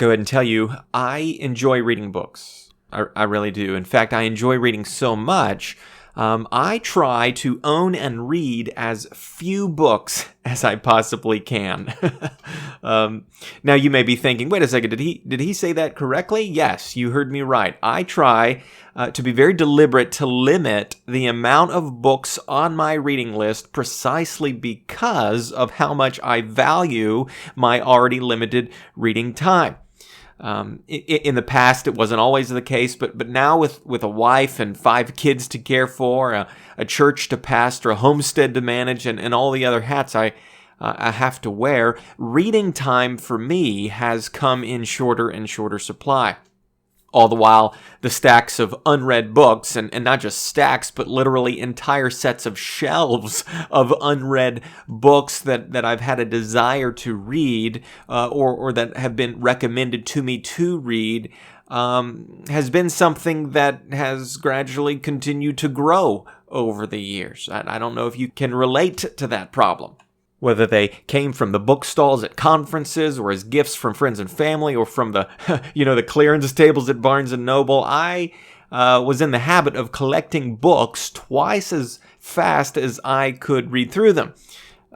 go ahead and tell you, I enjoy reading books. I really do. In fact, I enjoy reading so much, I try to own and read as few books as I possibly can. Now you may be thinking, wait a second, did he say that correctly? Yes, you heard me right. I try to be very deliberate to limit the amount of books on my reading list precisely because of how much I value my already limited reading time. In the past, it wasn't always the case, but now with a wife and 5 kids to care for, a church to pastor, a homestead to manage, and all the other hats I have to wear, reading time for me has come in shorter and shorter supply. All the while, the stacks of unread books, and not just stacks, but literally entire sets of shelves of unread books that I've had a desire to read, or that have been recommended to me to read, has been something that has gradually continued to grow over the years. I don't know if you can relate to that problem. Whether they came from the bookstalls at conferences or as gifts from friends and family or from the, the clearance tables at Barnes & Noble, I was in the habit of collecting books twice as fast as I could read through them.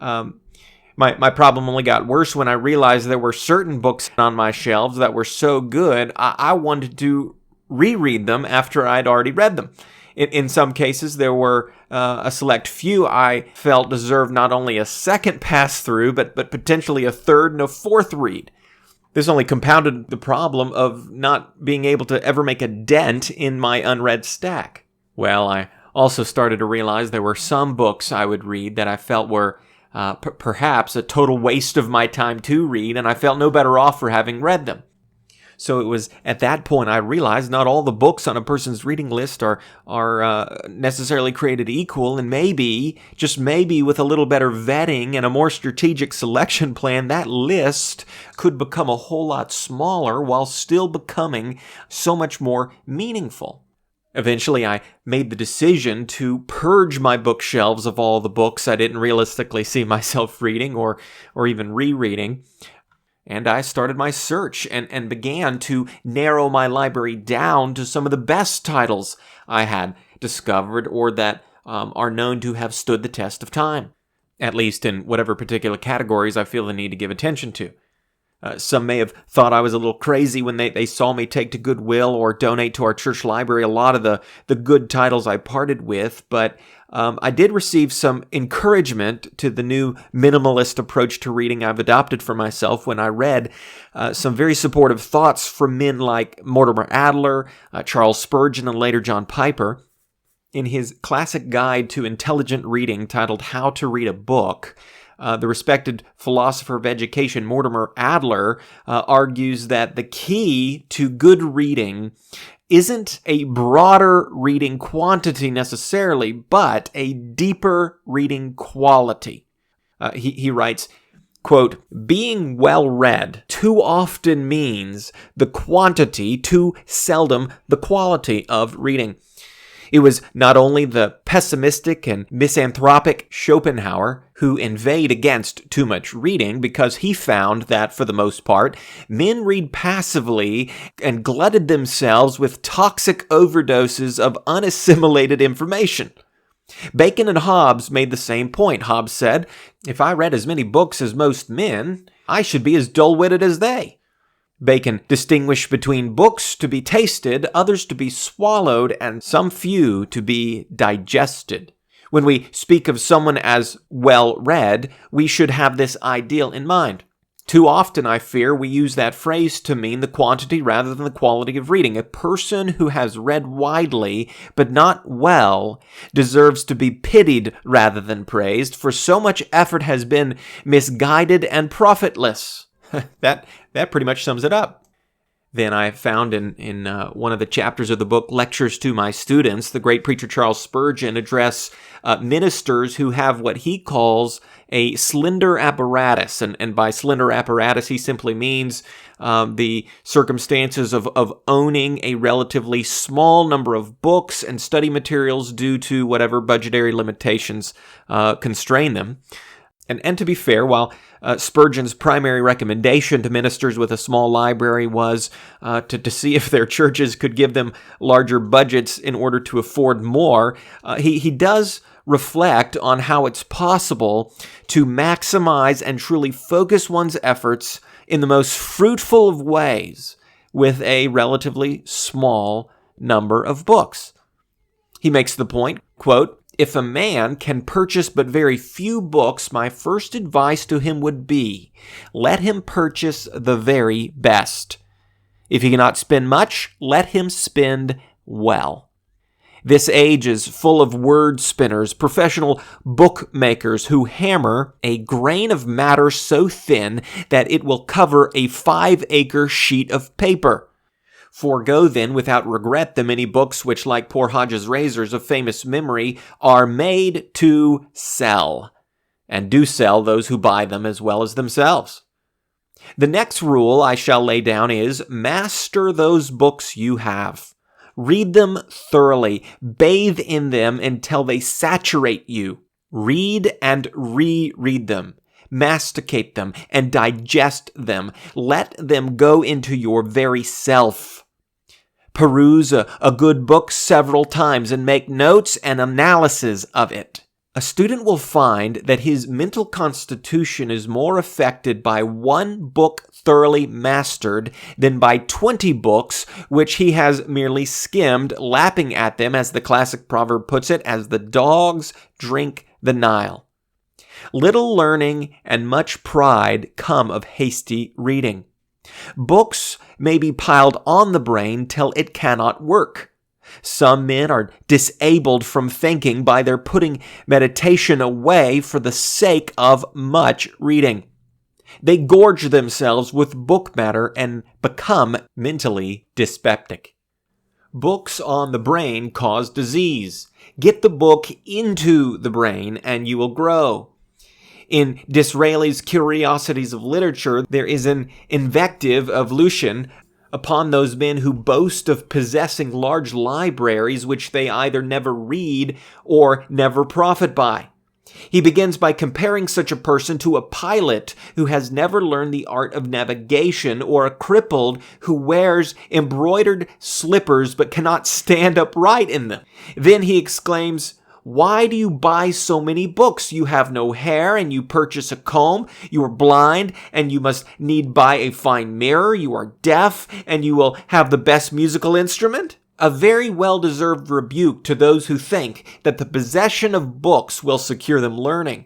My problem only got worse when I realized there were certain books on my shelves that were so good, I wanted to reread them after I'd already read them. In some cases, there were a select few I felt deserved not only a second pass-through, but potentially a third and a fourth read. This only compounded the problem of not being able to ever make a dent in my unread stack. Well, I also started to realize there were some books I would read that I felt were perhaps a total waste of my time to read, and I felt no better off for having read them. So it was at that point I realized not all the books on a person's reading list are necessarily created equal, and maybe, just maybe with a little better vetting and a more strategic selection plan, that list could become a whole lot smaller while still becoming so much more meaningful. Eventually, I made the decision to purge my bookshelves of all the books I didn't realistically see myself reading or even rereading. And I started my search and began to narrow my library down to some of the best titles I had discovered or that are known to have stood the test of time, at least in whatever particular categories I feel the need to give attention to. Some may have thought I was a little crazy when they saw me take to Goodwill or donate to our church library a lot of the good titles I parted with, but I did receive some encouragement to the new minimalist approach to reading I've adopted for myself when I read some very supportive thoughts from men like Mortimer Adler, Charles Spurgeon, and later John Piper. In his classic guide to intelligent reading titled How to Read a Book, the respected philosopher of education, Mortimer Adler, argues that the key to good reading isn't a broader reading quantity necessarily, but a deeper reading quality. He writes, quote, "Being well read too often means the quantity, too seldom the quality of reading." It was not only the pessimistic and misanthropic Schopenhauer who inveighed against too much reading because he found that, for the most part, men read passively and glutted themselves with toxic overdoses of unassimilated information. Bacon and Hobbes made the same point. Hobbes said, "If I read as many books as most men, I should be as dull-witted as they." Bacon distinguished between books to be tasted, others to be swallowed, and some few to be digested. When we speak of someone as well-read, we should have this ideal in mind. Too often, I fear, we use that phrase to mean the quantity rather than the quality of reading. A person who has read widely, but not well, deserves to be pitied rather than praised, for so much effort has been misguided and profitless. That pretty much sums it up. Then I found in one of the chapters of the book, Lectures to My Students, the great preacher Charles Spurgeon address ministers who have what he calls a slender apparatus. And by slender apparatus, he simply means the circumstances of owning a relatively small number of books and study materials due to whatever budgetary limitations constrain them. And to be fair, while Spurgeon's primary recommendation to ministers with a small library was to see if their churches could give them larger budgets in order to afford more, he does reflect on how it's possible to maximize and truly focus one's efforts in the most fruitful of ways with a relatively small number of books. He makes the point, quote, "If a man can purchase but very few books, my first advice to him would be, let him purchase the very best. If he cannot spend much, let him spend well." This age is full of word spinners, professional bookmakers who hammer a grain of matter so thin that it will cover a 5-acre sheet of paper. Forego then without regret the many books which, like poor Hodge's razors of famous memory, are made to sell, and do sell those who buy them as well as themselves. The next rule I shall lay down is, master those books you have. Read them thoroughly. Bathe in them until they saturate you. Read and reread them. Masticate them and digest them. Let them go into your very self. Peruse a good book several times and make notes and analysis of it. A student will find that his mental constitution is more affected by one book thoroughly mastered than by 20 books which he has merely skimmed, lapping at them, as the classic proverb puts it, as the dogs drink the Nile. Little learning and much pride come of hasty reading. Books may be piled on the brain till it cannot work. Some men are disabled from thinking by their putting meditation away for the sake of much reading. They gorge themselves with book matter and become mentally dyspeptic. Books on the brain cause disease. Get the book into the brain and you will grow. In Disraeli's Curiosities of Literature, there is an invective of Lucian upon those men who boast of possessing large libraries which they either never read or never profit by. He begins by comparing such a person to a pilot who has never learned the art of navigation, or a crippled who wears embroidered slippers but cannot stand upright in them. Then he exclaims, "Why do you buy so many books? You have no hair, and you purchase a comb. You are blind, and you must need buy a fine mirror. You are deaf, and you will have the best musical instrument." A very well-deserved rebuke to those who think that the possession of books will secure them learning.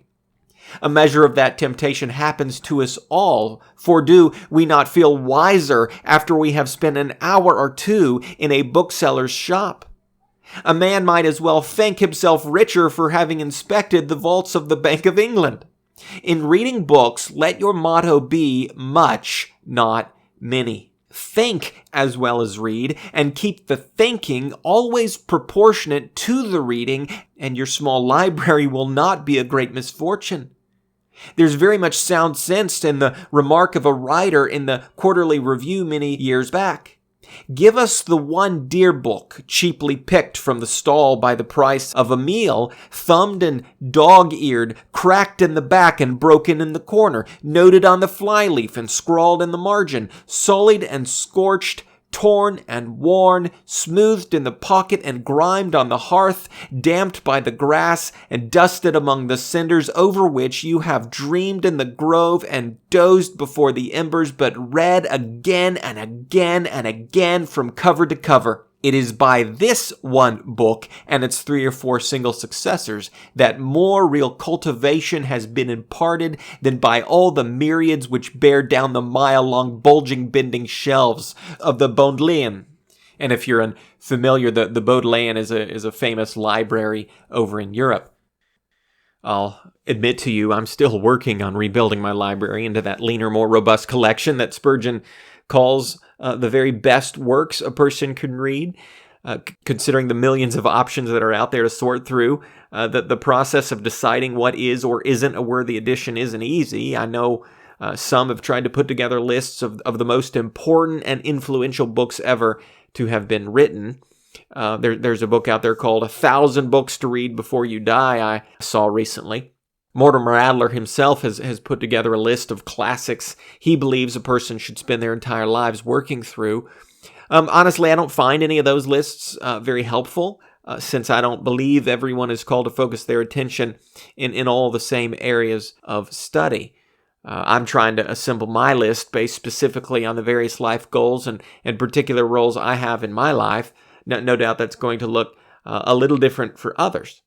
A measure of that temptation happens to us all, for do we not feel wiser after we have spent an hour or two in a bookseller's shop? A man might as well think himself richer for having inspected the vaults of the Bank of England. In reading books, let your motto be much, not many. Think as well as read, and keep the thinking always proportionate to the reading, and your small library will not be a great misfortune. There's very much sound sense in the remark of a writer in the Quarterly Review many years back. Give us the one dear book, cheaply picked from the stall by the price of a meal, thumbed and dog-eared, cracked in the back and broken in the corner, noted on the flyleaf and scrawled in the margin, sullied and scorched, torn and worn, smoothed in the pocket and grimed on the hearth, damped by the grass and dusted among the cinders, over which you have dreamed in the grove and dozed before the embers, but read again and again and again from cover to cover. It is by this one book and its 3 or 4 single successors that more real cultivation has been imparted than by all the myriads which bear down the mile-long bulging bending shelves of the Bodleian. And if you're unfamiliar, the Bodleian is a famous library over in Europe. I'll admit to you, I'm still working on rebuilding my library into that leaner, more robust collection that Spurgeon calls the very best works a person can read. Considering the millions of options that are out there to sort through, the process of deciding what is or isn't a worthy addition isn't easy. I know some have tried to put together lists of the most important and influential books ever to have been written. There's a book out there called 1,000 Books to Read Before You Die I saw recently. Mortimer Adler himself has put together a list of classics he believes a person should spend their entire lives working through. Honestly, I don't find any of those lists very helpful, since I don't believe everyone is called to focus their attention in all the same areas of study. I'm trying to assemble my list based specifically on the various life goals and particular roles I have in my life. No doubt that's going to look a little different for others.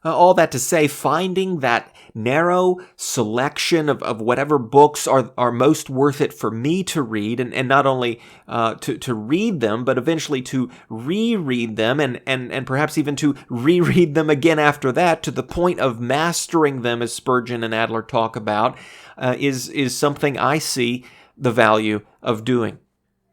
All that to say, finding that narrow selection of whatever books are most worth it for me to read, and not only to read them, but eventually to reread them and perhaps even to reread them again after that to the point of mastering them, as Spurgeon and Adler talk about, is something I see the value of doing.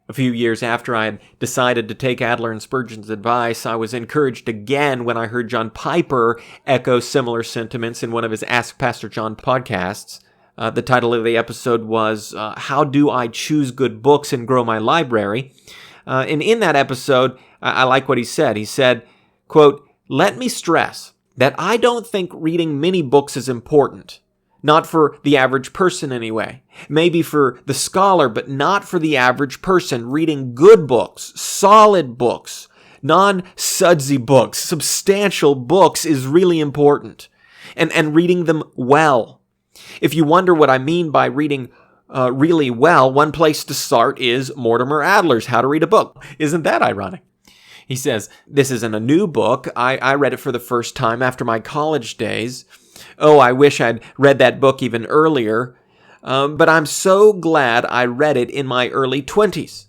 A few years after I had decided to take Adler and Spurgeon's advice, I was encouraged again when I heard John Piper echo similar sentiments in one of his Ask Pastor John podcasts. The title of the episode was, How Do I Choose Good Books and Grow My Library? And in that episode, I like what he said. He said, quote, "Let me stress that I don't think reading many books is important. Not for the average person anyway. Maybe for the scholar, but not for the average person. Reading good books, solid books, non-sudsy books, substantial books is really important. And reading them well. If you wonder what I mean by reading really well, one place to start is Mortimer Adler's How to Read a Book. Isn't that ironic? He says, this isn't a new book. I read it for the first time after my college days. Oh, I wish I'd read that book even earlier, but I'm so glad I read it in my early 20s.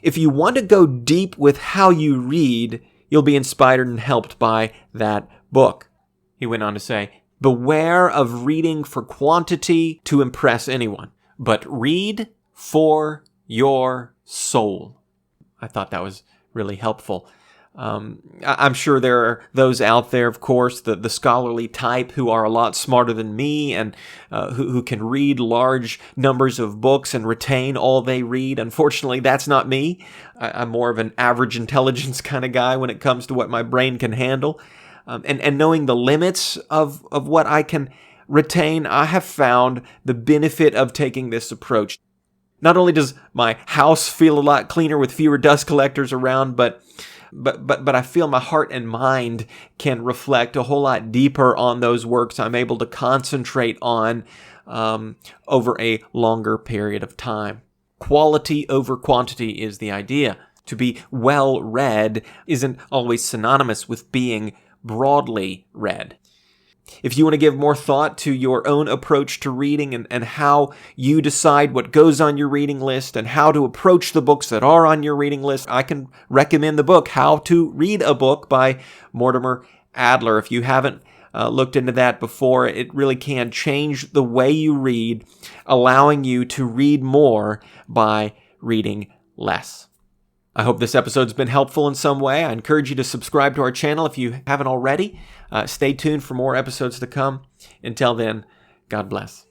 If you want to go deep with how you read, you'll be inspired and helped by that book." He went on to say, "Beware of reading for quantity to impress anyone, but read for your soul." I thought that was really helpful. I'm sure there are those out there, of course, the scholarly type who are a lot smarter than me and who can read large numbers of books and retain all they read. Unfortunately, that's not me. I'm more of an average intelligence kind of guy when it comes to what my brain can handle. And knowing the limits of what I can retain, I have found the benefit of taking this approach. Not only does my house feel a lot cleaner with fewer dust collectors around, but I feel my heart and mind can reflect a whole lot deeper on those works I'm able to concentrate on over a longer period of time. Quality over quantity is the idea. To be well read isn't always synonymous with being broadly read. If you want to give more thought to your own approach to reading and how you decide what goes on your reading list and how to approach the books that are on your reading list, I can recommend the book, How to Read a Book by Mortimer Adler. If you haven't looked into that before, it really can change the way you read, allowing you to read more by reading less. I hope this episode's been helpful in some way. I encourage you to subscribe to our channel if you haven't already. Stay tuned for more episodes to come. Until then, God bless.